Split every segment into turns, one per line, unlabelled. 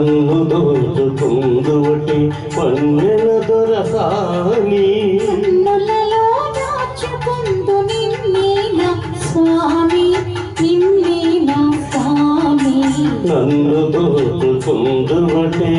నన్ను దోచుకుందువటి పన్నెల దొరసాని
కన్నులలో దాచుకుందు నిన్నే నా స్వామి నిన్నే నా స్వామి
నన్ను దోచుకుందువటే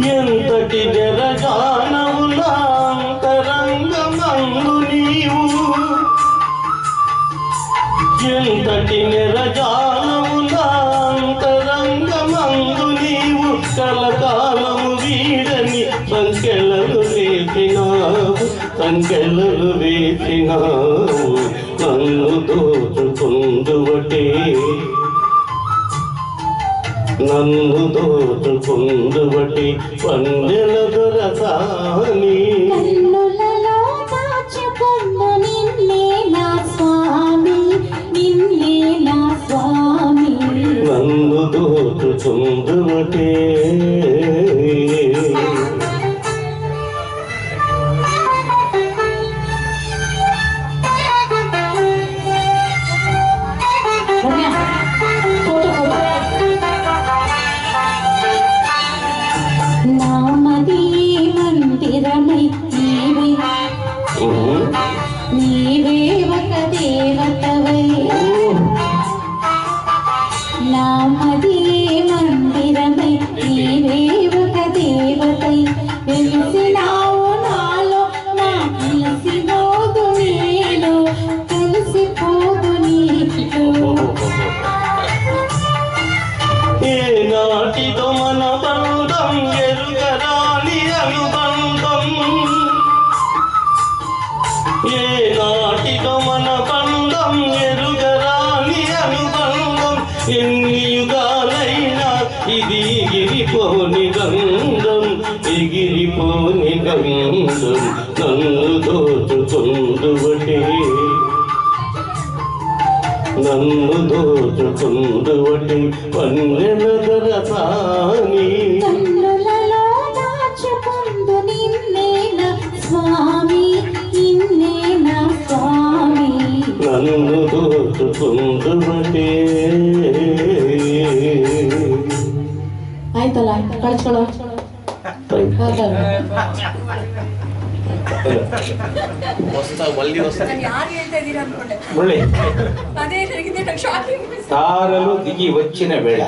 ఎంతటి జరజానవులాంతరంగమందు నీవు ఎంతటి నిరజానవులాంతరంగమందు నీవు కలకాలము వీడని సంకెళ్ళలు వేసినావు నన్ను దోచుకుందువటే నన్ను దోచుకుందువటి పన్నెల దొరసాని
కన్నులలో దాచుకుందు నిన్నే నా స్వామి నిన్నే నా స్వామి
నన్ను దోచుకుందువటే
నీవే ఒక దేవతవై నామది మందిరమై నీవే ఒక దేవతై వెలిసినావు నాలో నా కలిసిపోదు నీలో కలిసిపోదు నీలో
ఏ నాటిదో మన బంధం ఎరుగరాని అనుబంధం ఏ నాటిదో మన బంధం ఎరుగరాని అనుబంధం ఎన్ని యుగాలైనా ఇది ఎగిరిపోని గంధం ఎగిరిపోని గంధం నన్ను దోచుకుందువటే నన్ను దోచుకుందువటి పన్నెల దొరసాని
కన్నులలో దాచుకుందు నిన్నే నా స్వామి నిన్నే నా స్వామి
నన్ను దోచుకుందువటే
ಆಯ್ತಲ್ಲ ಕಳಿಸ್ಕೊಳ್ಳೋ
తారలు దిగి వచ్చిన వేళ